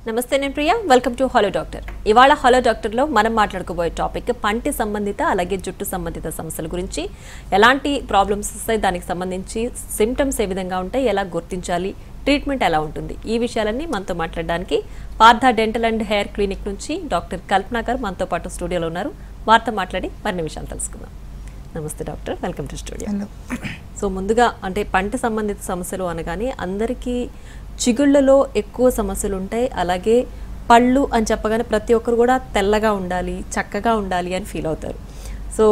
నమస్తే నేను Priya welcome to hello doctor. ఇవాళ హలో డాక్టర్లో మనం మాట్లాడుకోబోయే టాపిక్ పంటి సంబంధిత అలాగే జుట్టు సంబంధిత సమస్యల గురించి. ఎలాంటి ప్రాబ్లమ్స్ వస్తాయి, దానికి సంబంధించి సిమ్టమ్స్ ఏ విధంగా ఉంటాయి, ఎలా గుర్తించాలి, ట్రీట్మెంట్ ఎలా ఉంటుంది, ఈ విషయాలన్నీ మనతో మాట్లాడడానికి Partha dental and hair clinic నుంచి డాక్టర్ కల్పన గారు మనతో పాటు స్టూడియోలో ఉన్నారు. వారితో మాట్లాడి మరిన్ని విషయాలు తెలుసుకుందాం. నమస్తే doctor, welcome to studio. So ముందుగా అంటే పంట సంబంధిత సమస్యలు అనగానే అందరికీ చిగుళ్ళలో ఎక్కువ సమస్యలు ఉంటాయి. అలాగే పళ్ళు అని చెప్పగానే ప్రతి ఒక్కరు కూడా తెల్లగా ఉండాలి, చక్కగా ఉండాలి అని ఫీల్ అవుతారు. సో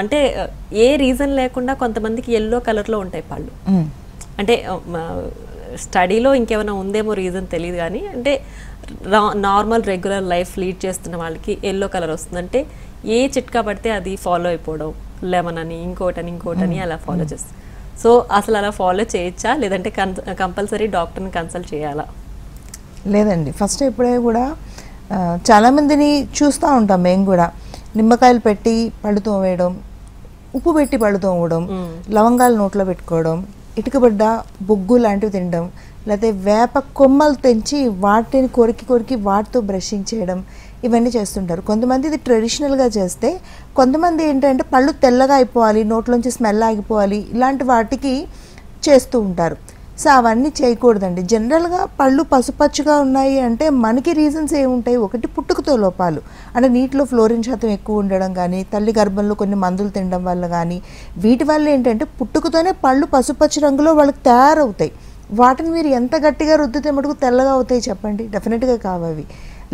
అంటే ఏ రీజన్ లేకుండా కొంతమందికి ఎల్లో కలర్లో ఉంటాయి పళ్ళు. అంటే స్టడీలో ఇంకేమైనా ఉందేమో రీజన్ తెలియదు, కానీ అంటే నార్మల్ రెగ్యులర్ లైఫ్ లీడ్ చేస్తున్న వాళ్ళకి ఎల్లో కలర్ వస్తుందంటే ఏ చిట్కా పడితే అది ఫాలో అయిపోవడం, లెమన్ అని ఇంకోటని అలా ఫాలో చేస్తుంది. సో అసలు అలా ఫాలో చేయొచ్చా, లేదంటే కంపల్సరీ డాక్టర్ని కన్సల్ట్ చేయాలా? లేదండి, ఫస్ట్ ఎప్పుడే కూడా చాలామందిని చూస్తూ ఉంటాం మేము కూడా. నిమ్మకాయలు పెట్టి పళ్ళు తోమేయడం, ఉప్పు పెట్టి పళ్ళు తోమడం, లవంగాలు నోట్లో పెట్టుకోవడం, ఇటుకబడ్డ బొగ్గు లాంటివి తినడం, లేకపోతే వేప కొమ్మలు తెంచి వాటిని కొరికి వాటితో బ్రషింగ్ చేయడం, ఇవన్నీ చేస్తుంటారు. కొంతమంది ఇది ట్రెడిషనల్గా చేస్తే, కొంతమంది ఏంటంటే పళ్ళు తెల్లగా అయిపోవాలి, నోట్లోంచి స్మెల్ ఆగిపోవాలి, ఇలాంటి వాటికి చేస్తూ ఉంటారు. సో అవన్నీ చేయకూడదండి. జనరల్గా పళ్ళు పసుపచ్చుగా ఉన్నాయి అంటే మనకి రీజన్స్ ఏముంటాయి? ఒకటి పుట్టుకతో లోపాలు, అంటే నీటిలో ఫ్లోరిన్ శాతం ఎక్కువ ఉండడం కానీ, తల్లి గర్భంలో కొన్ని మందులు తినడం వల్ల కానీ, వీటి వల్ల ఏంటంటే పుట్టుకతోనే పళ్ళు పసుపచ్చు రంగులో వాళ్ళకి తయారవుతాయి. వాటిని మీరు ఎంత గట్టిగా రుద్దితే మటుకు తెల్లగా అవుతాయి చెప్పండి? డెఫినెట్గా కావవి.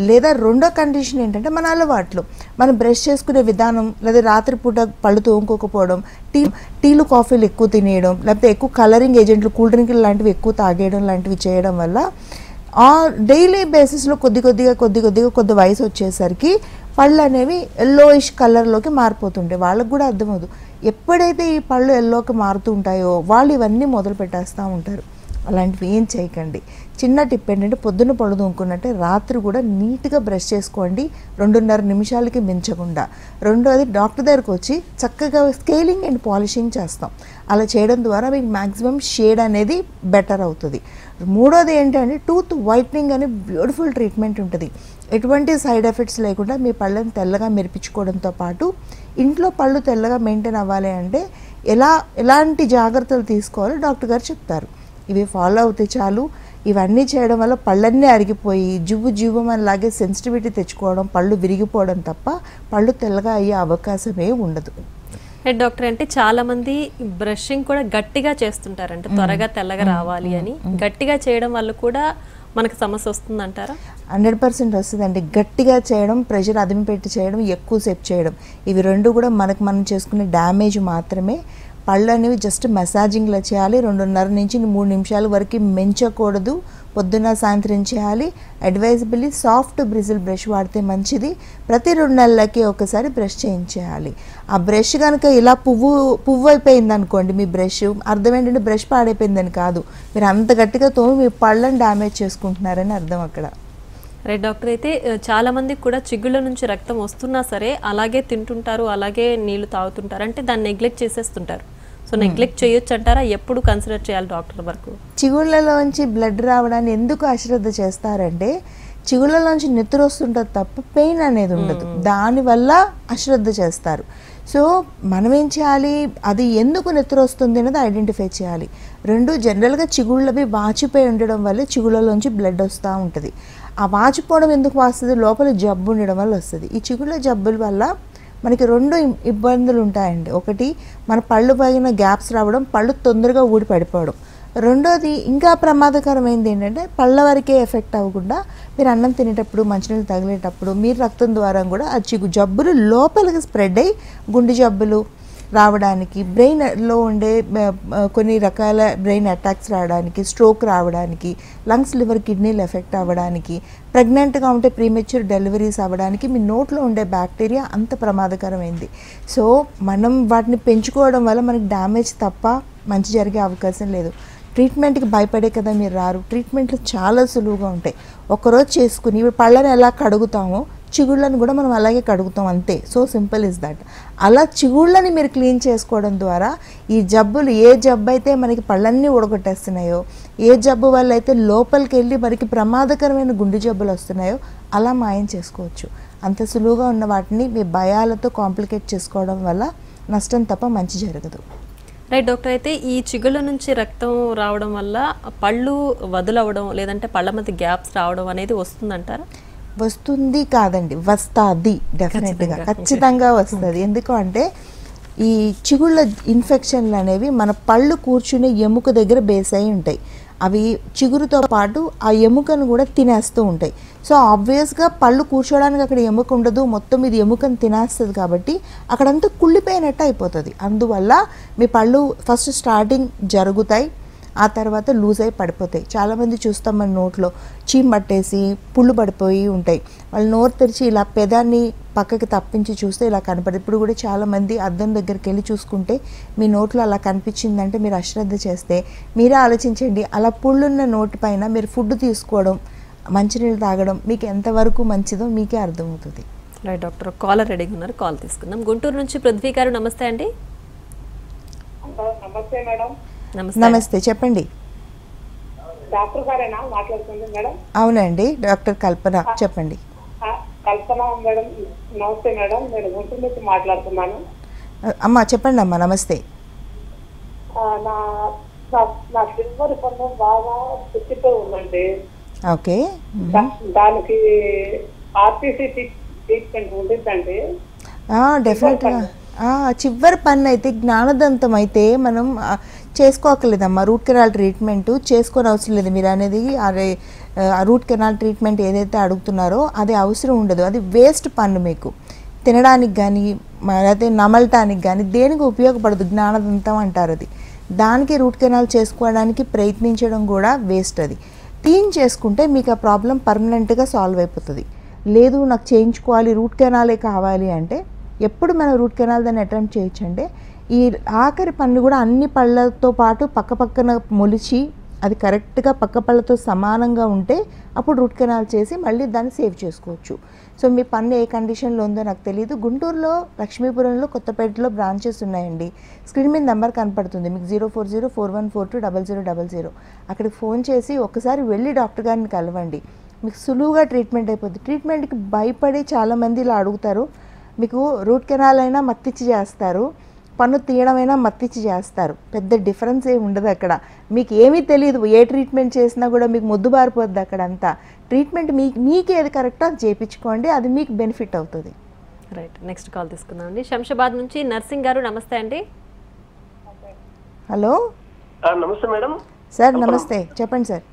లేదా రెండో కండిషన్ ఏంటంటే మన అలవాట్లు, మనం బ్రష్ చేసుకునే విధానం, లేదా రాత్రిపూట పళ్ళు తోముకోకపోవడం, టీలు కాఫీలు ఎక్కువ తినేయడం, లేకపోతే ఎక్కువ కలరింగ్ ఏజెంట్లు కూల్ డ్రింకులు లాంటివి ఎక్కువ తాగేయడం లాంటివి చేయడం వల్ల డైలీ బేసిస్లో కొద్ది వయసు వచ్చేసరికి పళ్ళు అనేవి ఎల్లోయిష్ కలర్లోకి మారిపోతుంటాయి. వాళ్ళకు కూడా అర్థమవుతుంది. ఎప్పుడైతే ఈ పళ్ళు ఎల్లోకి మారుతూ ఉంటాయో వాళ్ళు ఇవన్నీ మొదలు పెట్టేస్తూ ఉంటారు. అలాంటివి ఏం చేయకండి. చిన్న టిప్ ఏంటంటే, పొద్దున్న పళ్ళు తోముకున్నట్టే రాత్రి కూడా నీట్గా బ్రష్ చేసుకోండి, 2.5 నిమిషాలకి మించకుండా. రెండోది, డాక్టర్ దగ్గరకు వచ్చి చక్కగా స్కేలింగ్ అండ్ పాలిషింగ్ చేస్తాం. అలా చేయడం ద్వారా మీకు మ్యాక్సిమం షేడ్ అనేది బెటర్ అవుతుంది. మూడోది ఏంటంటే, టూత్ వైట్నింగ్ అనే బ్యూటిఫుల్ ట్రీట్మెంట్ ఉంటుంది. ఎటువంటి సైడ్ ఎఫెక్ట్స్ లేకుండా మీ పళ్ళని తెల్లగా మెరిపించుకోవడంతో పాటు, ఇంట్లో పళ్ళు తెల్లగా మెయింటైన్ అవ్వాలి అంటే ఎలాంటి జాగ్రత్తలు తీసుకోవాలో డాక్టర్ గారు చెప్తారు. ఇవి ఫాలో అవుతే చాలు. ఇవన్నీ చేయడం వల్ల పళ్ళన్నీ అరిగిపోయి జీవమనిలాగే సెన్సిటివిటీ తెచ్చుకోవడం, పళ్ళు విరిగిపోవడం తప్ప పళ్ళు తెల్లగా అయ్యే అవకాశమే ఉండదు. డాక్టర్, అంటే చాలా మంది బ్రషింగ్ కూడా గట్టిగా చేస్తుంటారంట, త్వరగా తెల్లగా రావాలి అని. గట్టిగా చేయడం వల్ల కూడా మనకు సమస్య వస్తుందంటారా? 100% వస్తుందండి. గట్టిగా చేయడం, ప్రెషర్ అదిమి పెట్టి చేయడం, ఎక్కువసేపు చేయడం, ఇవి రెండు కూడా మనం చేసుకునే డ్యామేజ్ మాత్రమే. పళ్ళు అనేవి జస్ట్ మసాజింగ్లో చేయాలి. 2.5 నుంచి 3 నిమిషాల వరకు మెంచకూడదు. పొద్దున్న సాయంత్రం చేయాలి. అడ్వైజబుల్లీ సాఫ్ట్ బ్రిజిల్ బ్రష్ వాడితే మంచిది. ప్రతి 2 నెలలకి ఒకసారి బ్రష్ చేయించేయాలి. ఆ బ్రష్ కనుక ఇలా పువ్వు అయిపోయింది అనుకోండి, మీ బ్రష్ అర్థం ఏంటంటే బ్రష్ పాడైపోయిందని కాదు, మీరు అంత గట్టిగా తోమి మీ పళ్ళని డ్యామేజ్ చేసుకుంటున్నారని అర్థం అక్కడ. రైట్ డాక్టర్, అయితే చాలా మందికి కూడా చిగుళ్ళ నుంచి రక్తం వస్తున్నా సరే అలాగే తింటుంటారు, అలాగే నీళ్లు తాగుతుంటారు, అంటే దాన్ని నెగ్లెక్ట్ చేసేస్తుంటారు. సో నెగ్లెక్ట్ చేయొచ్చు అంటారా? ఎప్పుడు కన్సిడర్ చేయాలి డాక్టర్ వరకు? చిగుళ్ళలోంచి బ్లడ్ రావడాన్ని ఎందుకు అశ్రద్ధ చేస్తారంటే, చిగుళ్ళలోంచి నెత్తురు వస్తుంటుంది తప్ప పెయిన్ అనేది ఉండదు. దానివల్ల అశ్రద్ధ చేస్తారు. సో మనం ఏం చేయాలి, అది ఎందుకు నెత్తురు వస్తుంది అనేది ఐడెంటిఫై చేయాలి. రెండు, జనరల్గా చిగుళ్ళవి వాచిపోయి ఉండడం వల్ల చిగుళ్ళలోంచి బ్లడ్ వస్తూ ఉంటుంది. ఆ వాచిపోవడం ఎందుకు వస్తుంది? లోపల జబ్బు ఉండడం వల్ల వస్తుంది. ఈ చిగుళ్ళ జబ్బుల వల్ల మనకి 2 ఇబ్బందులు ఉంటాయండి. ఒకటి, మన పళ్ళు పైన గ్యాప్స్ రావడం, పళ్ళు తొందరగా ఊడి పడిపోవడం. రెండోది, ఇంకా ప్రమాదకరమైనది ఏంటంటే, పళ్ళ వరకే ఎఫెక్ట్ అవ్వకుండా మీరు అన్నం తినేటప్పుడు, మంచినీళ్ళు తగిలేటప్పుడు మీరు రక్తం ద్వారా కూడా ఆ జబ్బులు లోపలికి స్ప్రెడ్ అయ్యి గుండె జబ్బులు రావడానికి, బ్రెయిన్లో ఉండే కొన్ని రకాల బ్రెయిన్ అటాక్స్ రావడానికి, స్ట్రోక్ రావడానికి, లంగ్స్, లివర్, కిడ్నీలు ఎఫెక్ట్ అవ్వడానికి, ప్రెగ్నెంట్గా ఉంటే ప్రీమెచ్యూర్ డెలివరీస్ అవ్వడానికి మీ నోట్లో ఉండే బ్యాక్టీరియా అంత ప్రమాదకరమైంది. సో మనం వాటిని పెంచుకోవడం వల్ల మనకి డ్యామేజ్ తప్ప మంచి జరిగే అవకాశం లేదు. ట్రీట్మెంట్కి భయపడే కదా మీరు రారు. ట్రీట్మెంట్లు చాలా సులువుగా ఉంటాయి. ఒకరోజు చేసుకుని ఇప్పుడు పళ్ళని ఎలా కడుగుతామో చిగుళ్ళని కూడా మనం అలాగే కడుగుతాం అంతే. So simple is that. అలా చిగుళ్ళని మీరు క్లీన్ చేసుకోవడం ద్వారా ఈ జబ్బులు, ఏ జబ్బు అయితే మనకి పళ్ళన్నీ ఉడగొట్టేస్తున్నాయో, ఏ జబ్బు వల్ల అయితే లోపలికి వెళ్ళి మనకి ప్రమాదకరమైన గుండె జబ్బులు వస్తున్నాయో అలా మాయం చేసుకోవచ్చు. అంత సులువుగా ఉన్న వాటిని మీ భయాలతో కాంప్లికేట్ చేసుకోవడం వల్ల నష్టం తప్ప మంచి జరగదు. రైట్ డాక్టర్, అయితే ఈ చిగుళ్ళ నుంచి రక్తం రావడం వల్ల పళ్ళు వదులవడం లేదంటే పళ్ళ మధ్య గ్యాప్స్ రావడం అనేది వస్తుందంటారా? వస్తుంది కాదండి, వస్తుంది. డెఫినెట్గా ఖచ్చితంగా వస్తుంది. ఎందుకు అంటే ఈ చిగుళ్ళ ఇన్ఫెక్షన్లు అనేవి మన పళ్ళు కూర్చునే ఎముక దగ్గర బేస్ అయి ఉంటాయి. అవి చిగురుతో పాటు ఆ ఎముకను కూడా తినేస్తూ ఉంటాయి. సో ఆబ్వియస్గా పళ్ళు కూర్చోడానికి అక్కడ ఎముక ఉండదు, మొత్తం ఇది ఎముకను తినేస్తుంది కాబట్టి అక్కడంతా కుళ్ళిపోయినట్టు అయిపోతుంది. అందువల్ల మీ పళ్ళు ఫస్ట్ స్టార్టింగ్ జరుగుతాయి, ఆ తర్వాత లూజ్ అయి పడిపోతాయి. చాలామంది చూస్తాం మన నోట్లో చీమ్ పట్టేసి పుళ్ళు పడిపోయి ఉంటాయి. వాళ్ళు నోరు తెరిచి ఇలా పెదాన్ని పక్కకి తప్పించి చూస్తే ఇలా కనపడదు. ఇప్పుడు కూడా చాలామంది అద్దం దగ్గరికి వెళ్ళి చూసుకుంటే మీ నోట్లో అలా కనిపించిందంటే మీరు అశ్రద్ధ చేస్తే మీరే ఆలోచించండి, అలా పుళ్ళున్న నోటి పైన మీరు ఫుడ్ తీసుకోవడం, మంచినీళ్ళు తాగడం మీకు ఎంతవరకు మంచిదో మీకే అర్థమవుతుంది. రైట్ డాక్టర్, కాలర్ రెడీగా ఉన్నారు, కాల్ తీసుకుందాం. గుంటూరు నుంచి పృథ్వీ గారు, నమస్తే అండి. నమస్తే మేడం. నమస్తే, చెప్పండి. డాక్టర్ గారేనా మాట్లాడుతుంది మేడం? అవునండి, డాక్టర్ కల్పన, చెప్పండి. కల్పన మేడం, నమస్తే మేడం. నేను గుంటూరు నుంచి మాట్లాడుతున్నాను. అమ్మా చెప్పండి అమ్మా. నమస్తే. నా సిల్వర్ పన్ను బాగా పుచ్చిపోయి ఉందండి. ఓకే. దానికి ఆర్టీసీ ట్రీట్మెంట్ ఉంటుందండి? డెఫినెట్గా. చివరి పన్ను అయితే జ్ఞానదంతం అయితే మనం చేసుకోకలేదమ్మా. రూట్ కెనాల్ ట్రీట్మెంట్ చేసుకొని అవసరం లేదు. మీరు అనేది రూట్ కెనాల్ ట్రీట్మెంట్ ఏదైతే అడుగుతున్నారో అది అవసరం ఉండదు. అది వేస్ట్ పన్ను, మీకు తినడానికి కానీ అయితే నమలటానికి కానీ దేనికి ఉపయోగపడదు. జ్ఞానదంతం అంటారు అది. దానికి రూట్ కెనాల్ చేసుకోవడానికి ప్రయత్నించడం కూడా వేస్ట్. అది క్లీన్ చేసుకుంటే మీకు ఆ ప్రాబ్లం పర్మనెంట్గా సాల్వ్ అయిపోతుంది. లేదు నాకు చేయించుకోవాలి, రూట్ కెనాలే కావాలి అంటే ఎప్పుడు మనం రూట్ కెనాల్ దాన్ని అటెంప్ట్ చేయొచ్చు అంటే ఈ ఆఖరి పన్ను కూడా అన్ని పళ్ళతో పాటు పక్క పక్కన మొలిచి అది కరెక్ట్గా పక్క పళ్ళతో సమానంగా ఉంటే అప్పుడు రూట్ కెనాల్ చేసి మళ్ళీ దాన్ని సేవ్ చేసుకోవచ్చు. సో మీ పన్ను ఏ కండిషన్లో ఉందో నాకు తెలియదు. గుంటూరులో, లక్ష్మీపురంలో, కొత్తపేటలో బ్రాంచెస్ ఉన్నాయండి. స్క్రీన్ మీద నెంబర్ కనపడుతుంది మీకు, 04041420000. అక్కడికి ఫోన్ చేసి ఒకసారి వెళ్ళి డాక్టర్ గారిని కలవండి. మీకు సులువుగా ట్రీట్మెంట్ అయిపోతుంది. ట్రీట్మెంట్కి భయపడి చాలామంది ఇలా అడుగుతారు. మీకు రూట్ కెనాల్ అయినా మత్తిచ్చి చేస్తారు, పన్ను తీయడమైనా మత్తిచ్చి చేస్తారు. పెద్ద డిఫరెన్స్ ఏమి ఉండదు అక్కడ. మీకు ఏమీ తెలియదు, ఏ ట్రీట్మెంట్ చేసినా కూడా మీకు మొద్దు బారిపోద్ది అక్కడ అంతా. ట్రీట్మెంట్ మీకు ఏది కరెక్టో అది చేయించుకోండి, అది మీకు బెనిఫిట్ అవుతుంది. రైట్, నెక్స్ట్ కాల్ తీసుకుందాం అండి. శంషాబాద్ నుంచి నర్సింగ్ గారు, నమస్తే అండి. హలో. నమస్తే మేడం. సార్ నమస్తే, చెప్పండి సార్.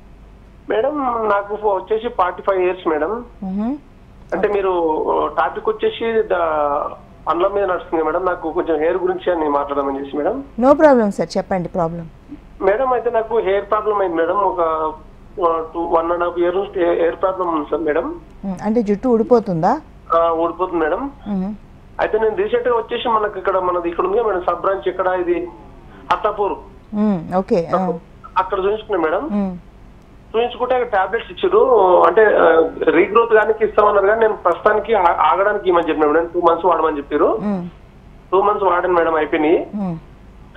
మేడం నాకు వచ్చేసి 45 years మేడం. అంటే మీరు టాపిక్ వచ్చేసి పండ్ల మీద నడుస్తుంది మేడం. నాకు కొంచెం హెయిర్ గురించి అని మాట్లాడమని చేసి మేడం. నో ప్రాబ్లం సార్, చెప్పండి ప్రాబ్లం. మేడం అయితే నాకు హెయిర్ ప్రాబ్లం అయింది మేడం. ఒక 1.5 years హెయిర్ ప్రాబ్లం ఉంది సార్ మేడం. అంటే జుట్టు ఊడిపోతుందా? ఊడిపోతుంది మేడం. అయితే నేను రీసెంట్ గా వచ్చేసి మనకి మనది ఇక్కడ ఉంది మేడం, సబ్ బ్రాంచ్ ఇక్కడ, ఇది అత్తాపూర్. ఓకే. అక్కడ చూపించుకున్నా మేడం. చూపించుకుంటే టాబ్లెట్స్ ఇచ్చారు. అంటే రీగ్రోత్ కానీ ఇస్తామన్నారు కానీ నేను ప్రస్తుతానికి ఆగడానికి ఇవ్వమని చెప్పిన మేడం. 2 months వాడమని చెప్పారు. 2 months వాడాను మేడం, అయిపోయినాయి.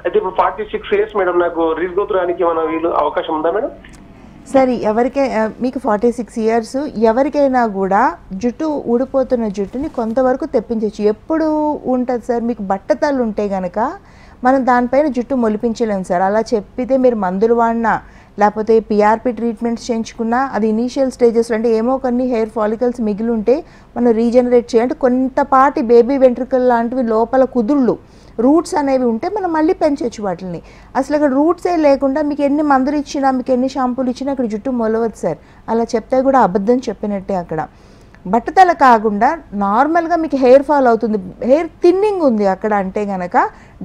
అయితే ఇప్పుడు 46 years మేడం. నాకు రీగ్రోత్ రానికి ఏమైనా అవకాశం ఉందా మేడం? సరే, మీకు 46 years, ఎవరికైనా కూడా జుట్టు ఊడిపోతున్న జుట్టుని కొంతవరకు తెప్పించవచ్చు. ఎప్పుడు ఉంటుంది సార్? మీకు బట్టతలు ఉంటే కనుక మనం దానిపైన జుట్టు మొలిపించలేము సార్. అలా చెప్పితే మీరు మందులు వాడినా లేకపోతే పిఆర్పి ట్రీట్మెంట్స్ చేయించుకున్నా అది ఇనీషియల్ స్టేజెస్ అంటే ఏమో కొన్ని హెయిర్ ఫాలికల్స్ మిగిలి ఉంటే మనం రీజనరేట్ చేయాలంటే కొంతపాటి బేబీ వెంట్రుకల్ లాంటివి లోపల కుదుళ్ళు, రూట్స్ అనేవి ఉంటే మనం మళ్ళీ పెంచవచ్చు వాటిని. అసలు అక్కడ రూట్సే లేకుండా మీకు ఎన్ని మందులు ఇచ్చినా, మీకు ఎన్ని షాంపూలు ఇచ్చినా అక్కడ జుట్టు మొలవదు సార్. అలా చెప్తే కూడా అబద్ధం చెప్పినట్టే. అక్కడ బట్టతల కాకుండా నార్మల్గా మీకు హెయిర్ ఫాల్ అవుతుంది, హెయిర్ థిన్నింగ్ ఉంది అక్కడ అంటే కనుక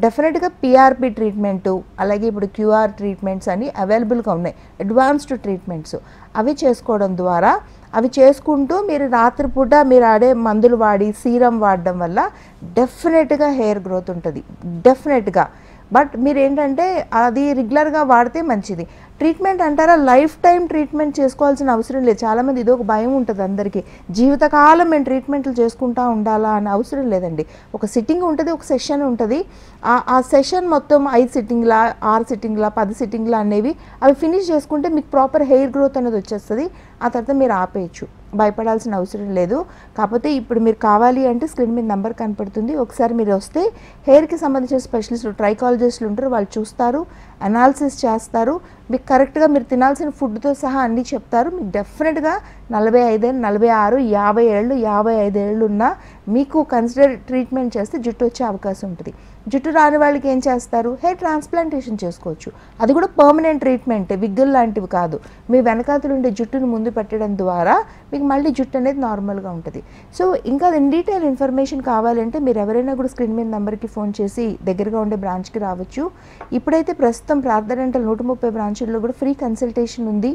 డెఫినెట్గా పిఆర్పి ట్రీట్మెంటు, అలాగే ఇప్పుడు క్యూఆర్ ట్రీట్మెంట్స్ అని అవైలబుల్గా ఉన్నాయి, అడ్వాన్స్డ్ ట్రీట్మెంట్స్. అవి చేసుకోవడం ద్వారా, అవి చేసుకుంటూ మీరు రాత్రిపూట మీరు ఆడే మందులు వాడి సీరం వాడడం వల్ల డెఫినెట్గా హెయిర్ గ్రోత్ ఉంటుంది, డెఫినెట్గా. బట్ మీరు ఏంటంటే అది రెగ్యులర్గా వాడితే మంచిది. ట్రీట్మెంట్ అంటారా, లైఫ్ టైం ట్రీట్మెంట్ చేసుకోవాల్సిన అవసరం లేదు. చాలామంది ఇది ఒక భయం ఉంటుంది అందరికీ, జీవితకాలం మేము ట్రీట్మెంట్లు చేసుకుంటూ ఉండాలా అని అవసరం లేదండి. ఒక సిట్టింగ్ ఉంటుంది, ఒక సెషన్ ఉంటుంది. ఆ సెషన్ మొత్తం 5 సిట్టింగ్లా 6 సిట్టింగ్లా 10 సిట్టింగ్లా అనేవి అవి ఫినిష్ చేసుకుంటే మీకు ప్రాపర్ హెయిర్ గ్రోత్ అనేది వచ్చేస్తుంది. ఆ తర్వాత మీరు ఆపేయచ్చు, భయపడాల్సిన అవసరం లేదు. కాకపోతే ఇప్పుడు మీరు కావాలి అంటే స్క్రీన్ మీద నెంబర్ కనపడుతుంది, ఒకసారి మీరు వస్తే హెయిర్కి సంబంధించిన స్పెషలిస్టులు ట్రైకాలజిస్టులు ఉంటారు, వాళ్ళు చూస్తారు, అనాలిసిస్ చేస్తారు, మీకు కరెక్ట్గా మీరు తినాల్సిన ఫుడ్తో సహా అన్నీ చెప్తారు. మీకు డెఫినెట్గా 45 ఏళ్ళు 46 50 ఏళ్ళు 55 ఏళ్ళు ఉన్నా మీకు కన్సిడర్ ట్రీట్మెంట్ చేస్తే జుట్టు వచ్చే అవకాశం ఉంటుంది. జుట్టు రాని వాళ్ళకి ఏం చేస్తారు, హెయిర్ ట్రాన్స్ప్లాంటేషన్ చేసుకోవచ్చు. అది కూడా పర్మనెంట్ ట్రీట్మెంట్, విగ్గులు లాంటివి కాదు. మీ వెనకాతలు ఉండే జుట్టును ముందు పెట్టడం ద్వారా మీకు మళ్ళీ జుట్టు అనేది నార్మల్గా ఉంటుంది. సో ఇంకా ఇన్ డీటెయిల్ ఇన్ఫర్మేషన్ కావాలంటే మీరు ఎవరైనా కూడా స్క్రీన్ మీద నెంబర్కి ఫోన్ చేసి దగ్గరగా ఉండే బ్రాంచ్కి రావచ్చు. ఇప్పుడైతే ప్రస్తుతం ప్రార్థన డెంటల్ 130 బ్రాంచుల్లో కూడా ఫ్రీ కన్సల్టేషన్ ఉంది,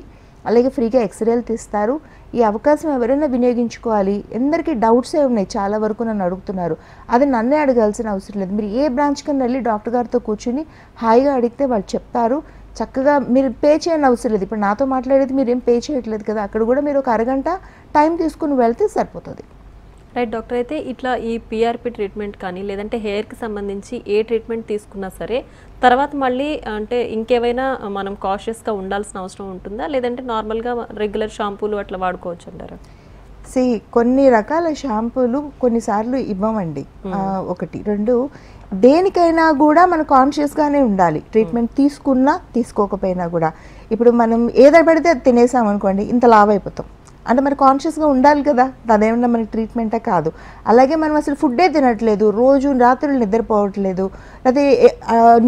అలాగే ఫ్రీగా ఎక్స్రేలు తీస్తారు. ఈ అవకాశం ఎవరైనా వినియోగించుకోవాలి. ఎందరికీ డౌట్సే ఉన్నాయి, చాలా వరకు నన్ను అడుగుతున్నారు. అది నన్నే అడగాల్సిన అవసరం లేదు. మీరు ఏ బ్రాంచ్ కన్నా వెళ్ళి డాక్టర్ గారితో కూర్చుని హాయిగా అడిగితే వాళ్ళు చెప్తారు. చక్కగా మీరు పే చేయని అవసరం లేదు. ఇప్పుడు నాతో మాట్లాడేది మీరు ఏం పే చేయట్లేదు కదా, అక్కడ కూడా మీరు ఒక అరగంట టైం తీసుకుని వెళ్తే సరిపోతుంది. రైట్ డాక్టర్, అయితే ఇట్లా ఈ పిఆర్పి ట్రీట్మెంట్ కానీ లేదంటే హెయిర్కి సంబంధించి ఏ ట్రీట్మెంట్ తీసుకున్నా సరే తర్వాత మళ్ళీ అంటే ఇంకేమైనా మనం కాషియస్గా ఉండాల్సిన అవసరం ఉంటుందా, లేదంటే నార్మల్గా రెగ్యులర్ షాంపూలు అట్లా వాడుకోవచ్చు అంటారా? కొన్ని రకాల షాంపూలు కొన్నిసార్లు ఇవ్వమండి. 1 2 దేనికైనా కూడా మనం కాన్షియస్గానే ఉండాలి, ట్రీట్మెంట్ తీసుకున్నా తీసుకోకపోయినా కూడా. ఇప్పుడు మనం ఏదో పడితే అది తినేసాం అనుకోండి, ఇంత లావ్ అయిపోతాం అంటే మరి కాన్షియస్గా ఉండాలి కదా, అదేమన్నా మనకి ట్రీట్మెంటే కాదు. అలాగే మనం అసలు ఫుడ్డే తినట్లేదు, రోజు రాత్రులు నిద్రపోవట్లేదు, అదే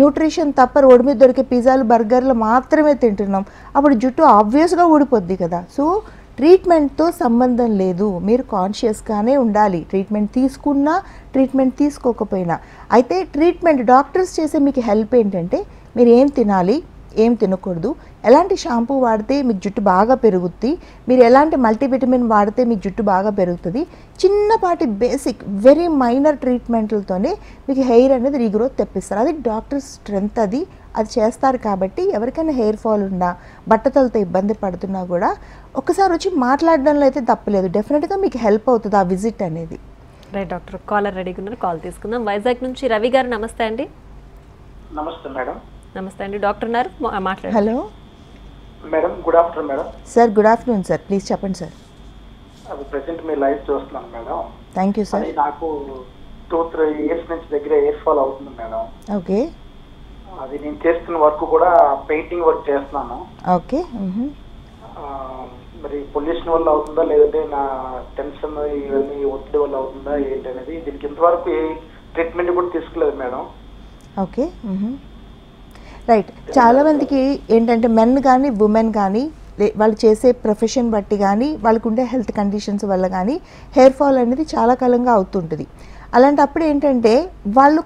న్యూట్రిషన్ తప్ప రోడ్డు మీద దొరికే పిజ్జాలు బర్గర్లు మాత్రమే తింటున్నాం, అప్పుడు జుట్టు ఆబ్వియస్గా ఊడిపోద్ది కదా. సో ట్రీట్మెంట్తో సంబంధం లేదు, మీరు కాన్షియస్గానే ఉండాలి, ట్రీట్మెంట్ తీసుకున్నా ట్రీట్మెంట్ తీసుకోకపోయినా. అయితే ట్రీట్మెంట్ డాక్టర్స్ చేసే మీకు హెల్ప్ ఏంటంటే మీరు ఏం తినాలి, ఏం తినకూడదు, ఎలాంటి షాంపూ వాడితే మీకు జుట్టు బాగా పెరుగుద్ది, మీరు ఎలాంటి మల్టీవిటమిన్ వాడితే మీకు జుట్టు బాగా పెరుగుతుంది, చిన్నపాటి బేసిక్ వెరీ మైనర్ ట్రీట్మెంట్లతోనే మీకు హెయిర్ అనేది రీగ్రోత్ తెప్పిస్తారు. అది డాక్టర్ స్ట్రెంత్, అది చేస్తారు. కాబట్టి ఎవరికైనా హెయిర్ ఫాల్ ఉన్నా బట్టతలతో ఇబ్బంది పడుతున్నా కూడా ఒకసారి వచ్చి మాట్లాడడంలో అయితే తప్పలేదు, డెఫినెట్గా మీకు హెల్ప్ అవుతుంది ఆ విజిట్ అనేది. రైట్ డాక్టర్, కాలర్ రెడీగా ఉన్నారు, కాల్ తీసుకుందాం. వైజాగ్ నుంచి రవి గారు, నమస్తే అండి. నమస్తే మేడం. నమస్తే అండి, డాక్టర్ ఉన్నారు, మాట్లాడండి. Hello madam, good afternoon madam. Sir good afternoon sir, please చెప్పండి సార్. అది ప్రెసెంట్ మీ లైవ్ చూస్తున్నాను మేడం. Thank you sir. నాకు 2-3 ఇయర్స్ నుంచి దగ్గర హెయిర్ ఫాల్ అవుతుంది మేడం. ఓకే. అది నేను చేస్తున్న వర్క్ కూడా పెయింటింగ్ వర్క్ చేస్తున్నాను. ఓకే. మరి పొల్యూషన్ వల్ల అవుతుందా లేదంటే నా టెన్షన్ ఇవన్నీ ఒత్తిడి వల్ల అవుతుందా ఏంటనేది, దీనికి ఇంతవరకు ఏ ట్రీట్మెంట్ కూడా తీసుకోలేదు మేడం. ఓకే. రైట్. చాలామందికి ఏంటంటే మెన్ కానీ ఉమెన్ కానీ వాళ్ళు చేసే ప్రొఫెషన్ బట్టి కానీ వాళ్ళకు ఉండే హెల్త్ కండిషన్స్ వల్ల కానీ హెయిర్ ఫాల్ అనేది చాలా కాలంగా అవుతుంటుంది. అలాంటప్పుడు ఏంటంటే వాళ్ళు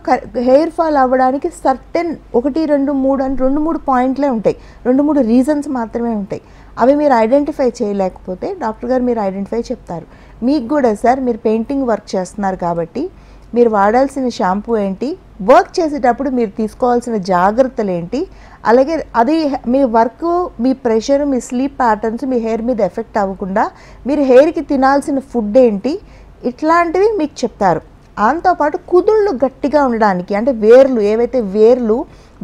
హెయిర్ ఫాల్ అవ్వడానికి సర్టెన్ 1 2 3 అని 2-3 పాయింట్లే ఉంటాయి, 2-3 రీజన్స్ మాత్రమే ఉంటాయి. అవి మీరు ఐడెంటిఫై చేయలేకపోతే డాక్టర్ గారు మీరు ఐడెంటిఫై చెప్తారు. మీకు కూడా సార్ మీరు పెయింటింగ్ వర్క్ చేస్తున్నారు కాబట్టి మీరు వాడాల్సిన షాంపూ ఏంటి, వర్క్ చేసేటప్పుడు మీరు తీసుకోవాల్సిన జాగ్రత్తలు ఏంటి, అలాగే అది మీ వర్క్, మీ ప్రెషర్, మీ స్లీప్ ప్యాటర్న్స్ మీ హెయిర్ మీద ఎఫెక్ట్ అవ్వకుండా మీరు హెయిర్కి తినాల్సిన ఫుడ్ ఏంటి, ఇట్లాంటివి మీకు చెప్తారు. దాంతోపాటు కుదుళ్ళు గట్టిగా ఉండడానికి, అంటే వేర్లు ఏవైతే వేర్లు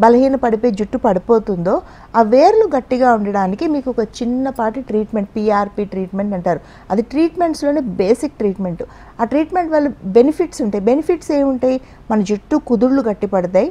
బలహీన పడిపోయి జుట్టు పడిపోతుందో ఆ వేర్లు గట్టిగా ఉండడానికి మీకు ఒక చిన్నపాటి ట్రీట్మెంట్, పిఆర్పి ట్రీట్మెంట్ అంటారు. అది ట్రీట్మెంట్స్లోనే బేసిక్ ట్రీట్మెంట్. ఆ ట్రీట్మెంట్ వల్ల బెనిఫిట్స్ ఉంటాయి. బెనిఫిట్స్ ఏముంటాయి, మన జుట్టు కుదుళ్ళు గట్టి పడతాయి,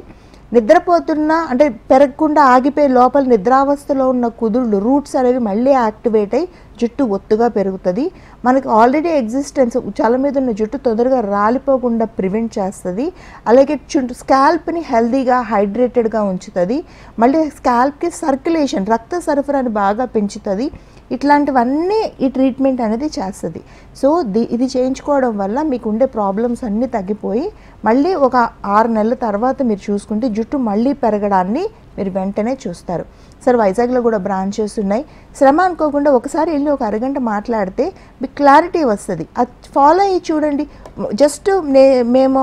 నిద్రపోతున్నా అంటే పెరగకుండా ఆగిపోయి లోపల నిద్రావస్థలో ఉన్న కుదుళ్ళు రూట్స్ అనేవి మళ్ళీ యాక్టివేట్ అయ్యి జుట్టు ఒత్తుగా పెరుగుతుంది. మనకి ఆల్రెడీ ఎగ్జిస్టెన్స్ చల మీద ఉన్న జుట్టు తొందరగా రాలిపోకుండా ప్రివెంట్ చేస్తుంది. అలాగే స్కాల్ప్ని హెల్దీగా హైడ్రేటెడ్గా ఉంచుతుంది. మళ్ళీ స్కాల్ప్కి సర్క్యులేషన్, రక్త సరఫరాని బాగా పెంచుతుంది. ఇట్లాంటివన్నీ ఈ ట్రీట్మెంట్ అనేది చేస్తుంది. సో ఇది చేయించుకోవడం వల్ల మీకు ఉండే ప్రాబ్లమ్స్ అన్నీ తగ్గిపోయి మళ్ళీ ఒక 6 నెలల తర్వాత మీరు చూసుకుంటే జుట్టు మళ్ళీ పెరగడాన్ని మీరు వెంటనే చూస్తారు. సార్ వైజాగ్లో కూడా బ్రాంచెస్ ఉన్నాయి. శ్రమ అనుకోకుండా ఒకసారి వెళ్ళి ఒక అరగంట మాట్లాడితే మీకు క్లారిటీ వస్తుంది. అది ఫాలో అయ్యి చూడండి. జస్ట్ మేము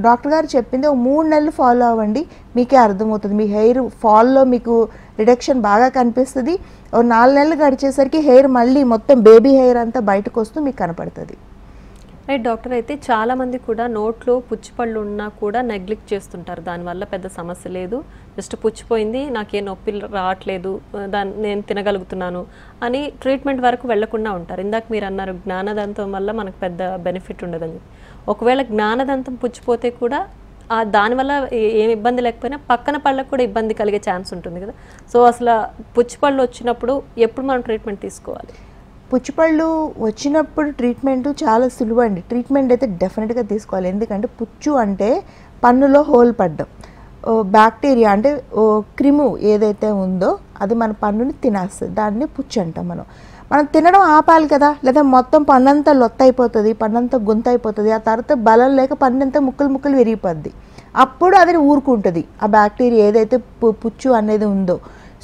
డాక్టర్ గారు చెప్పింది ఒక 3 నెలలు ఫాలో అవ్వండి, మీకే అర్థమవుతుంది. మీ హెయిర్ ఫాల్లో మీకు రిడక్షన్ బాగా కనిపిస్తుంది. ఒక 4 నెలలు గడిచేసరికి హెయిర్ మళ్ళీ మొత్తం బేబీ హెయిర్ అంతా బయటకు వస్తూ మీకు కనపడుతుంది. రైట్ డాక్టర్, అయితే చాలామంది కూడా నోట్లో పుచ్చిపళ్ళు ఉన్నా కూడా నెగ్లెక్ట్ చేస్తుంటారు. దానివల్ల పెద్ద సమస్య లేదు, జస్ట్ పుచ్చిపోయింది, నాకేం నొప్పి రావట్లేదు, నేను తినగలుగుతున్నాను అని ట్రీట్మెంట్ వరకు వెళ్లకుండా ఉంటారు. ఇందాక మీరు అన్నారు జ్ఞానదంతం వల్ల మనకు పెద్ద బెనిఫిట్ ఉండదని. ఒకవేళ జ్ఞానదంతం పుచ్చిపోతే కూడా దానివల్ల ఏం ఇబ్బంది లేకపోయినా పక్కన పళ్ళకు కూడా ఇబ్బంది కలిగే ఛాన్స్ ఉంటుంది కదా. సో అసలు పుచ్చిపళ్ళు వచ్చినప్పుడు ఎప్పుడు మనం ట్రీట్మెంట్ తీసుకోవాలి? పుచ్చిపళ్ళు వచ్చినప్పుడు ట్రీట్మెంట్ చాలా సులువు అండి. ట్రీట్మెంట్ అయితే డెఫినెట్గా తీసుకోవాలి. ఎందుకంటే పుచ్చు అంటే పన్నులో హోల్ పడ్డం, బ్యాక్టీరియా అంటే క్రిము ఏదైతే ఉందో అది మన పన్నుని తినేస్తుంది. దాన్ని పుచ్చు అంటాం. మనం తినడం ఆపాలి కదా, లేదా మొత్తం పన్నంతా లొత్త అయిపోతుంది, పన్నంతా గొంతు అయిపోతుంది. ఆ తర్వాత బలం లేక పన్నంతా ముక్కలు విరిగిపోద్ది. అప్పుడు అది ఊరుకుంటుంది ఆ బ్యాక్టీరియా ఏదైతే పుచ్చు అనేది ఉందో.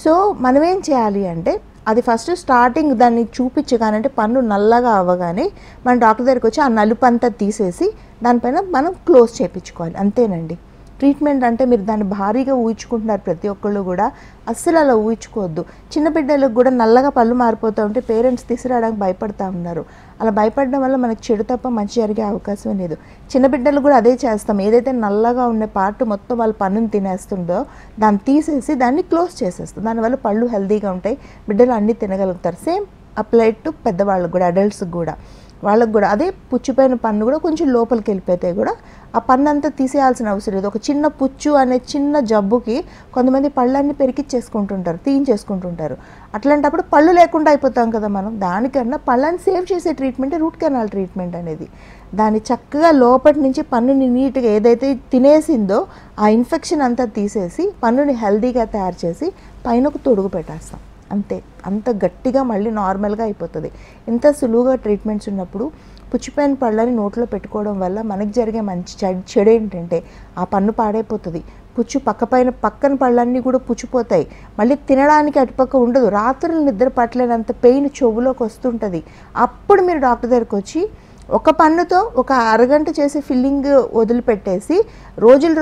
సో మనం ఏం చేయాలి అంటే అది ఫస్ట్ స్టార్టింగ్ దాన్ని చూపించగానంటే పన్ను నల్లగా అవ్వగానే మన డాక్టర్ దగ్గరికి వచ్చి ఆ నలుపు అంతా తీసేసి దానిపైన మనం క్లోజ్ చేయించుకోవాలి. అంతేనండి ట్రీట్మెంట్. అంటే మీరు దాన్ని భారీగా ఊహించుకుంటున్నారు ప్రతి ఒక్కళ్ళు కూడా, అస్సలు అలా ఊహించుకోవద్దు. చిన్న బిడ్డలకు కూడా నల్లగా పళ్ళు మారిపోతూ ఉంటే పేరెంట్స్ తీసుకురావడానికి భయపడతా ఉన్నారు. అలా భయపడడం వల్ల మనకు చెడు తప్ప మంచి జరిగే అవకాశం లేదు. చిన్న బిడ్డలు కూడా అదే చేస్తాం. ఏదైతే నల్లగా ఉన్న పార్ట్ మొత్తం వాళ్ళ పన్నుని తినేస్తుందో దాన్ని తీసేసి దాన్ని క్లోజ్ చేసేస్తాం. దానివల్ల పళ్ళు హెల్తీగా ఉంటాయి, బిడ్డలు అన్నీ తినగలుగుతారు. సేమ్ అప్లైడ్ టు పెద్దవాళ్ళకు కూడా, అడల్ట్స్కి కూడా, వాళ్ళకు కూడా అదే పుచ్చిపోయిన పన్ను కూడా కొంచెం లోపలికి వెళ్ళిపోతే కూడా ఆ పన్ను అంతా తీసేయాల్సిన అవసరం లేదు. ఒక చిన్న పుచ్చు అనే చిన్న జబ్బుకి కొంతమంది పళ్ళన్నీ పెరికిచ్చేసుకుంటుంటారు, తీయించేసుకుంటుంటారు. అట్లాంటప్పుడు పళ్ళు లేకుండా అయిపోతాం కదా మనం. దానికన్నా పళ్ళని సేవ్ చేసే ట్రీట్మెంటే రూట్ కెనాల్ ట్రీట్మెంట్ అనేది. దాన్ని చక్కగా లోపటి నుంచి పన్నుని నీట్గా ఏదైతే తినేసిందో ఆ ఇన్ఫెక్షన్ అంతా తీసేసి పన్నుని హెల్తీగా తయారు చేసి పైన ఒక తొడుగు పెట్టేస్తాం. అంతే, అంత గట్టిగా మళ్ళీ నార్మల్గా అయిపోతుంది. ఇంత సులువుగా ట్రీట్మెంట్స్ ఉన్నప్పుడు పుచ్చిపోయిన పళ్ళని నోట్లో పెట్టుకోవడం వల్ల మనకు జరిగే మంచి చెడు ఏంటంటే ఆ పన్ను పాడైపోతుంది. పుచ్చు పక్కన పళ్ళన్నీ కూడా పుచ్చిపోతాయి. మళ్ళీ తినడానికి అటుపక్క ఉండదు. రాత్రులు నిద్ర పట్టలేనంత పెయిన్ చెవులోకి వస్తుంటుంది. అప్పుడు మీరు డాక్టర్ దగ్గరికి వచ్చి ఒక పన్నుతో ఒక అరగంట చేసి ఫిల్లింగ్ వదిలిపెట్టేసి రోజులు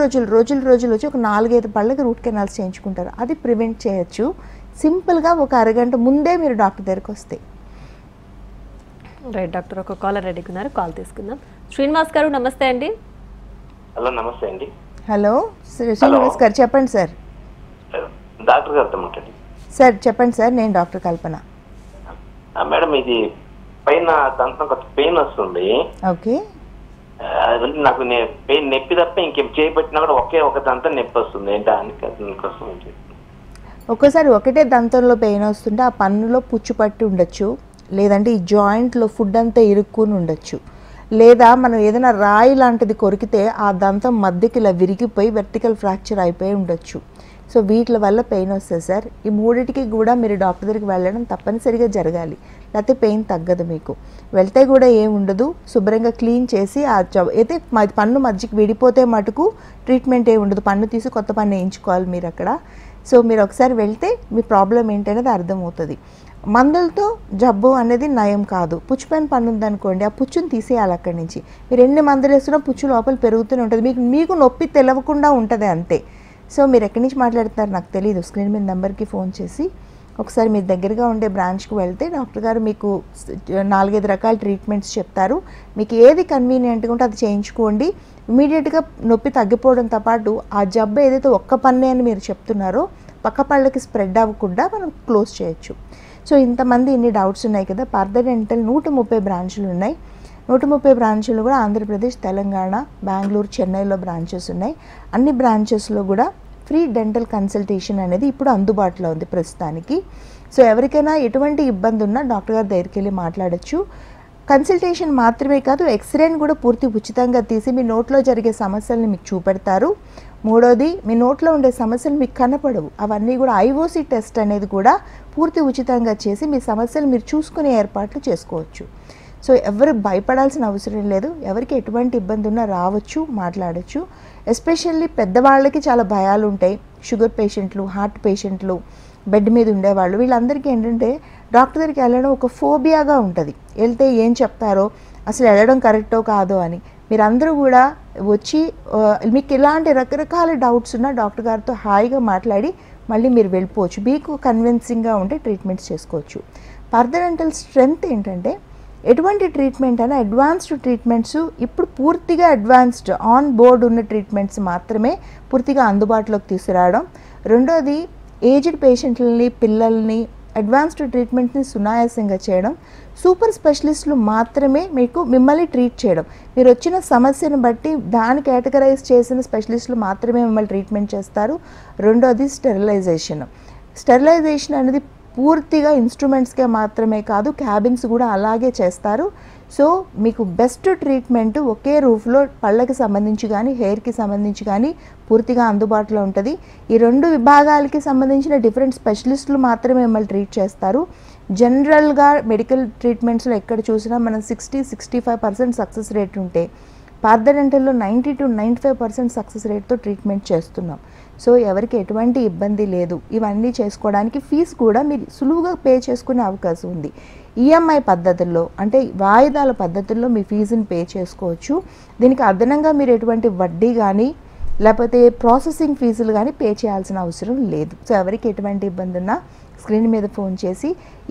వచ్చి ఒక 4-5 పళ్ళకి రూట్ కెనాల్స్ చేయించుకుంటారు. అది ప్రివెంట్ చేయొచ్చు సింపుల్గా. ఒక అరగంట ముందే మీరు డాక్టర్ దగ్గరికి వస్తే. రైట్ డాక్టర్, ఒక కాలర్ రెడీగా ఉన్నారు, కాల్ తీసుకుందాం. శ్రీనివాస్ గారు నమస్తే అండి. హలో నమస్తే అండి. హలో శ్రీనివాస్ గారు, చెప్పండి సార్. డాక్టర్ గారితో మాట్లాడండి సార్. చెప్పండి సార్, నేను డాక్టర్ కల్పన. మేడం, ఇది పైన దంతం కొంత పెయిన్ వస్తుంది. ఓకే. నాకు పెయిన్ నొప్పి తప్ప ఇంకేం చేయబట్టినా కూడా ఒక దంతం నొప్పి వస్తుంది. దానికోసం ఒక్కోసారి ఒకటే దంతంలో పెయిన్ వస్తుంటే ఆ పన్నులో పుచ్చు పట్టి ఉండొచ్చు, లేదంటే ఈ జాయింట్లో ఫుడ్ అంతా ఇరుక్కుని ఉండొచ్చు, లేదా మనం ఏదైనా రాయి లాంటిది కొరికితే ఆ దంతం మధ్యకి ఇలా విరిగిపోయి వెర్టికల్ ఫ్రాక్చర్ అయిపోయి ఉండొచ్చు. సో వీటి వల్ల పెయిన్ వస్తుంది సార్. ఈ మూడింటికి కూడా మీరు డాక్టర్ దగ్గరికి వెళ్ళడం తప్పనిసరిగా జరగాలి, లేకపోతే పెయిన్ తగ్గదు. మీకు వెళ్తే కూడా ఏముండదు, శుభ్రంగా క్లీన్ చేసి అయితే పన్ను మధ్యకి విడిపోతే మటుకు ట్రీట్మెంట్ ఏముండదు. పన్ను తీసి కొత్త పన్ను వేయించుకోవాలి మీరు అక్కడ. సో మీరు ఒకసారి వెళ్తే మీ ప్రాబ్లం ఏంటనేది అర్థమవుతుంది. మందులతో జబ్బు అనేది నయం కాదు. పుచ్చిపోయిన పన్ను ఉందనుకోండి, ఆ పుచ్చుని తీసేయాలి అక్కడి నుంచి. మీరు ఎన్ని మందులు వేస్తున్నా పుచ్చు లోపల పెరుగుతూనే ఉంటుంది. మీకు నొప్పి తెలవకుండా ఉంటుంది అంతే. సో మీరు ఎక్కడి నుంచి మాట్లాడుతున్నారు నాకు తెలియదు. స్క్రీన్ మీద నెంబర్కి ఫోన్ చేసి ఒకసారి మీ దగ్గరగా ఉండే బ్రాంచ్కి వెళ్తే డాక్టర్ గారు మీకు 4-5 రకాల ట్రీట్మెంట్స్ చెప్తారు. మీకు ఏది కన్వీనియంట్గా ఉంటే అది చేయించుకోండి. ఇమీడియట్గా నొప్పి తగ్గిపోవడంతో పాటు ఆ జబ్బు ఏదైతే ఒక్క పన్నే అని మీరు చెప్తున్నారో పక్క పళ్ళకి స్ప్రెడ్ అవ్వకుండా మనం క్లోజ్ చేయొచ్చు. సో ఇంతమంది ఇన్ని డౌట్స్ ఉన్నాయి కదా. పార్థ డెంటల్ 130 బ్రాంచ్లు ఉన్నాయి. 130 బ్రాంచ్లు కూడా ఆంధ్రప్రదేశ్, తెలంగాణ, బెంగళూరు, చెన్నైలో బ్రాంచెస్ ఉన్నాయి. అన్ని బ్రాంచెస్లో కూడా ఫ్రీ డెంటల్ కన్సల్టేషన్ అనేది ఇప్పుడు అందుబాటులో ఉంది ప్రస్తుతానికి. సో ఎవరికైనా ఎటువంటి ఇబ్బంది ఉన్నా డాక్టర్ గారి దగ్గరికి వెళ్ళి మాట్లాడచ్చు. కన్సల్టేషన్ మాత్రమే కాదు, ఎక్స్రేని కూడా పూర్తి ఉచితంగా తీసి మీ నోట్లో జరిగే సమస్యల్ని మీకు చూపెడతారు. మూడోది, మీ నోట్లో ఉండే సమస్యలు మీకు కనపడవు, అవన్నీ కూడా ఐఓసి టెస్ట్ అనేది కూడా పూర్తి ఉచితంగా చేసి మీ సమస్యలు మీరు చూసుకునే ఏర్పాట్లు చేసుకోవచ్చు. సో ఎవరు భయపడాల్సిన అవసరం లేదు. ఎవరికి ఎటువంటి ఇబ్బంది ఉన్నా రావచ్చు, మాట్లాడచ్చు. ఎస్పెషల్లీ పెద్దవాళ్ళకి చాలా భయాలు ఉంటాయి. షుగర్ పేషెంట్లు, హార్ట్ పేషెంట్లు, బెడ్ మీద ఉండేవాళ్ళు, వీళ్ళందరికీ ఏంటంటే డాక్టర్ దగ్గరికి వెళ్ళడం ఒక ఫోబియాగా ఉంటుంది. వెళ్తే ఏం చెప్తారో, అసలు వెళ్ళడం కరెక్టో కాదో అని. మీరందరూ కూడా వచ్చి మీకు ఇలాంటి రకరకాల డౌట్స్ ఉన్నా డాక్టర్ గారితో హాయిగా మాట్లాడి మళ్ళీ మీరు వెళ్ళిపోవచ్చు. మీకు కన్విన్సింగ్గా ఉంటే ట్రీట్మెంట్స్ చేసుకోవచ్చు. పర్దడెంటల్ స్ట్రెంగ్త్ ఏంటంటే ఎటువంటి ట్రీట్మెంట్ అయినా అడ్వాన్స్డ్ ట్రీట్మెంట్స్ ఇప్పుడు పూర్తిగా అడ్వాన్స్డ్ ఆన్ బోర్డ్ ఉన్న ట్రీట్మెంట్స్ మాత్రమే పూర్తిగా అందుబాటులోకి తీసుకురావడం. రెండోది ఏజ్డ్ పేషెంట్లని, పిల్లల్ని అడ్వాన్స్డ్ ట్రీట్మెంట్ని సునాయాసంగా చేయడం. సూపర్ స్పెషలిస్టులు మాత్రమే మిమ్మల్ని ట్రీట్ చేయడం. మీరు వచ్చిన సమస్యను బట్టి దాన్ని కేటగరైజ్ చేసిన స్పెషలిస్టులు మాత్రమే మిమ్మల్ని ట్రీట్మెంట్ చేస్తారు. రెండోది స్టెరిలైజేషన్. స్టెరిలైజేషన్ అనేది పూర్తిగా ఇన్స్ట్రుమెంట్స్కే మాత్రమే కాదు, క్యాబిన్స్ కూడా అలాగే చేస్తారు. సో మీకు బెస్ట్ ట్రీట్మెంట్ ఒకే రూఫ్లో పళ్ళకి సంబంధించి కానీ హెయిర్కి సంబంధించి కానీ పూర్తిగా అందుబాటులో ఉంటుంది. ఈ రెండు విభాగాలకి సంబంధించిన డిఫరెంట్ స్పెషలిస్టులు మాత్రమే మిమ్మల్ని ట్రీట్ చేస్తారు. జనరల్గా మెడికల్ ట్రీట్మెంట్స్లో ఎక్కడ చూసినా మనం 60-65% సక్సెస్ రేట్ ఉంటే పార్థడెంటల్లో 90 to 95% సక్సెస్ రేట్తో ట్రీట్మెంట్ చేస్తున్నాం. సో ఎవరికి ఎటువంటి ఇబ్బంది లేదు. ఇవన్నీ చేసుకోవడానికి ఫీజు కూడా మీరు సులువుగా పే చేసుకునే అవకాశం ఉంది. ఈఎంఐ పద్ధతుల్లో అంటే వాయిదాల పద్ధతుల్లో మీ ఫీజుని పే చేసుకోవచ్చు. దీనికి అదనంగా మీరు ఎటువంటి వడ్డీ కానీ లేకపోతే ప్రాసెసింగ్ ఫీజులు కానీ పే చేయాల్సిన అవసరం లేదు. సో ఎవరికి ఎటువంటి ఇబ్బంది ఉన్నా స్క్రీన్ మీద ఫోన్ చేసి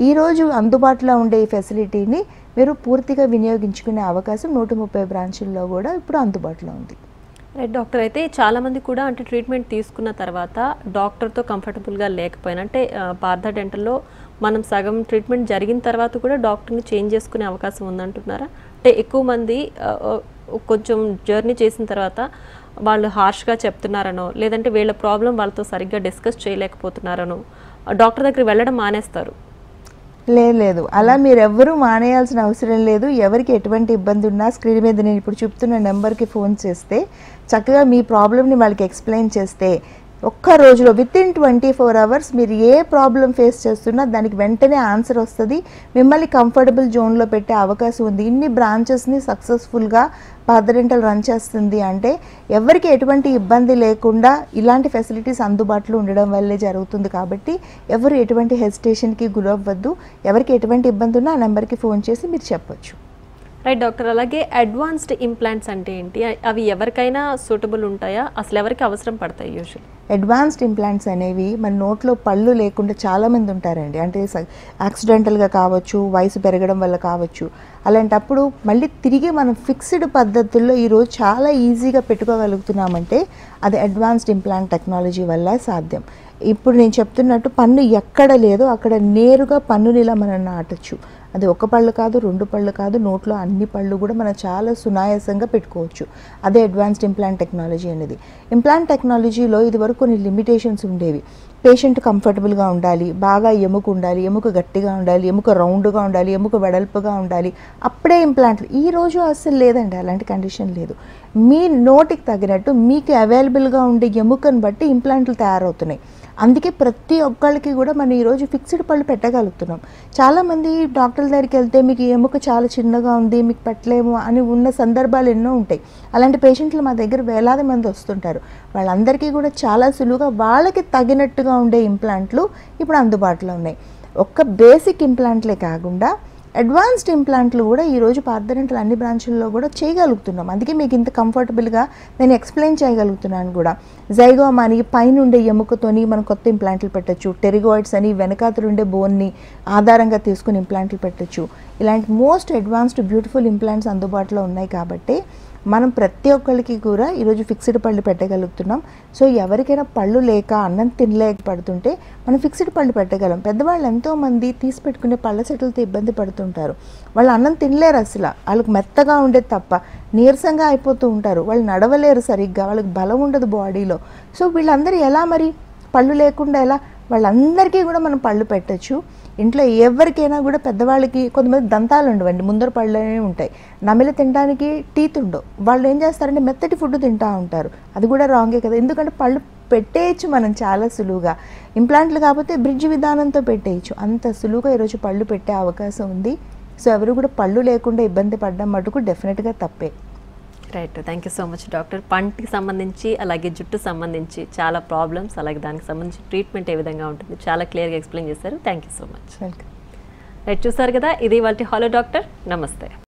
ఈరోజు అందుబాటులో ఉండే ఈ ఫెసిలిటీని మీరు పూర్తిగా వినియోగించుకునే అవకాశం 130 బ్రాంచుల్లో కూడా ఇప్పుడు అందుబాటులో ఉంది. రైట్ డాక్టర్, అయితే చాలామంది కూడా అంటే ట్రీట్మెంట్ తీసుకున్న తర్వాత డాక్టర్తో కంఫర్టబుల్గా లేకపోయినా అంటే పార్థడెంటల్లో మనం సగం ట్రీట్మెంట్ జరిగిన తర్వాత కూడా డాక్టర్ని చేంజ్ చేసుకునే అవకాశం ఉందంటున్నారా? అంటే ఎక్కువ మంది కొంచెం జర్నీ చేసిన తర్వాత వాళ్ళు హార్ష్గా చెప్తున్నారనో లేదంటే వీళ్ళ ప్రాబ్లం వాళ్ళతో సరిగ్గా డిస్కస్ చేయలేకపోతున్నారనో డాక్టర్ దగ్గరికి వెళ్ళడం మానేస్తారు. లేదు, అలా మీరు ఎవ్వరూ మానేయాల్సిన అవసరం లేదు. ఎవరికి ఎటువంటి ఇబ్బంది ఉన్నా స్క్రీన్ మీద నేను ఇప్పుడు చెప్తున్న నెంబర్కి ఫోన్ చేస్తే చక్కగా మీ ప్రాబ్లమ్ని వాళ్ళకి ఎక్స్ప్లెయిన్ చేస్తే ఒక్క రోజులో వితిన్ 24 hours మీరు ఏ ప్రాబ్లం ఫేస్ చేస్తున్నా దానికి వెంటనే ఆన్సర్ వస్తుంది. మిమ్మల్ని కంఫర్టబుల్ జోన్లో పెట్టే అవకాశం ఉంది. ఇన్ని బ్రాంచెస్ని సక్సెస్ఫుల్గా పార్థడెంటల్ రన్ చేస్తుంది అంటే ఎవరికి ఎటువంటి ఇబ్బంది లేకుండా ఇలాంటి ఫెసిలిటీస్ అందుబాటులో ఉండడం వల్లే జరుగుతుంది. కాబట్టి ఎవరు ఎటువంటి హెసిటేషన్కి గురవ్వద్దు. ఎవరికి ఎటువంటి ఇబ్బంది ఉన్నా ఆ నెంబర్కి ఫోన్ చేసి మీరు చెప్పొచ్చు. రైట్ డాక్టర్, అలాగే అడ్వాన్స్డ్ ఇంప్లాంట్స్ అంటే ఏంటి? అవి ఎవరికైనా సూటబుల్ ఉంటాయా? అసలు ఎవరికి అవసరం పడతాయి యూజువల్? అడ్వాన్స్డ్ ఇంప్లాంట్స్ అనేవి మన నోట్లో పళ్ళు లేకుండా చాలామంది ఉంటారండి. అంటే యాక్సిడెంటల్గా కావచ్చు, వయసు పెరగడం వల్ల కావచ్చు. అలాంటప్పుడు మళ్ళీ తిరిగి మనం ఫిక్స్డ్ పద్ధతుల్లో ఈరోజు చాలా ఈజీగా పెట్టుకోగలుగుతున్నామంటే అది అడ్వాన్స్డ్ ఇంప్లాంట్ టెక్నాలజీ వల్ల సాధ్యం. ఇప్పుడు నేను చెప్తున్నట్టు పన్ను ఎక్కడ లేదో అక్కడ నేరుగా పన్నుని ఇలా మనం నాటచ్చు. అది ఒక పళ్ళు కాదు, 2 పళ్ళు కాదు, నోట్లో అన్ని పళ్ళు కూడా మనం చాలా సునాయాసంగా పెట్టుకోవచ్చు. అదే అడ్వాన్స్డ్ ఇంప్లాంట్ టెక్నాలజీ అనేది. ఇంప్లాంట్ టెక్నాలజీలో ఇదివరకు కొన్ని లిమిటేషన్స్ ఉండేవి. పేషెంట్ కంఫర్టబుల్గా ఉండాలి, బాగా ఎముక ఉండాలి, ఎముక గట్టిగా ఉండాలి, ఎముక రౌండ్గా ఉండాలి, ఎముక వెడల్పుగా ఉండాలి, అప్పుడే ఇంప్లాంట్లు. ఈరోజు అసలు లేదండి, అలాంటి కండిషన్ లేదు. మీ నోటికి తగినట్టు మీకు అవైలబుల్గా ఉండే ఎముకను బట్టి ఇంప్లాంట్లు తయారవుతున్నాయి. అందుకే ప్రతి ఒక్కళ్ళకి కూడా మనం ఈరోజు ఫిక్స్డ్ పళ్ళు పెట్టగలుగుతున్నాం. చాలామంది డాక్టర్ల దగ్గరికి వెళ్తే మీకు ఎముక చాలా చిన్నగా ఉంది, మీకు పెట్టలేము అని ఉన్న సందర్భాలు ఎన్నో ఉంటాయి. అలాంటి పేషెంట్లు మా దగ్గర వేలాది మంది వస్తుంటారు. వాళ్ళందరికీ కూడా చాలా సులువుగా వాళ్ళకి తగినట్టుగా ఉండే ఇంప్లాంట్లు ఇప్పుడు అందుబాటులో ఉన్నాయి. ఒక్క బేసిక్ ఇంప్లాంట్లే కాకుండా అడ్వాన్స్డ్ ఇంప్లాంట్లు కూడా ఈరోజు పార్థడెంటల్ అన్ని బ్రాంచుల్లో కూడా చేయగలుగుతున్నాం. అందుకే మీకు ఇంత కంఫర్టబుల్గా నేను ఎక్స్ప్లెయిన్ చేయగలుగుతున్నాను కూడా. జైగోమా అని పైన ఉండే ఎముకతోని మనం కొత్త ఇంప్లాంట్లు పెట్టచ్చు. టెరిగాయిడ్స్ అని వెనకాతలు ఉండే బోన్ని ఆధారంగా తీసుకుని ఇంప్లాంట్లు పెట్టచ్చు. ఇలాంటి మోస్ట్ అడ్వాన్స్డ్ బ్యూటిఫుల్ ఇంప్లాంట్స్ అందుబాటులో ఉన్నాయి కాబట్టి మనం ప్రతి ఒక్కరికి కూడా ఈరోజు ఫిక్స్డ్ పళ్ళు పెట్టగలుగుతున్నాం. సో ఎవరికైనా పళ్ళు లేక అన్నం తినలేకపోతుంటే మనం ఫిక్స్డ్ పళ్ళు పెట్టగలం. పెద్దవాళ్ళు ఎంతోమంది తీసి పెట్టుకునే పళ్ళ సెట్లతో ఇబ్బంది పడుతుంటారు. వాళ్ళు అన్నం తినలేరు, అసలు వాళ్ళకి మెత్తగా ఉండేది తప్ప నీరసంగా అయిపోతూ ఉంటారు. వాళ్ళు నడవలేరు సరిగ్గా, వాళ్ళకి బలం ఉండదు బాడీలో. సో వీళ్ళందరూ ఎలా మరి పళ్ళు లేకుండా ఎలా? వాళ్ళందరికీ కూడా మనం పళ్ళు పెట్టచ్చు. ఇంట్లో ఎవరికైనా కూడా పెద్దవాళ్ళకి కొంతమంది దంతాలు ఉండవండి, ముందర పళ్ళనే ఉంటాయి, నమిలి తినడానికి టీత్ ఉండవు. వాళ్ళు ఏం చేస్తారంటే మెత్తటి ఫుడ్ తింటూ ఉంటారు. అది కూడా రాంగే కదా, ఎందుకంటే పళ్ళు పెట్టేయచ్చు మనం చాలా సులువుగా. ఇంప్లాంట్లు కాకపోతే బ్రిడ్జ్ విధానంతో పెట్టేయచ్చు. అంత సులువుగా ఈరోజు పళ్ళు పెట్టే అవకాశం ఉంది. సో ఎవరు కూడా పళ్ళు లేకుండా ఇబ్బంది పడడం మటుకు డెఫినెట్గా తప్పే. Right, thank you so much doctor. పంటికి సంబంధించి అలాగే జుట్టు సంబంధించి చాలా ప్రాబ్లమ్స్, అలాగే దానికి సంబంధించి ట్రీట్మెంట్ ఏ విధంగా ఉంటుంది చాలా క్లియర్గా ఎక్స్ప్లెయిన్ చేశారు. Thank you so much. Welcome. Right, చూసారు కదా, ఇది వాళ్ళ హలో డాక్టర్. నమస్తే.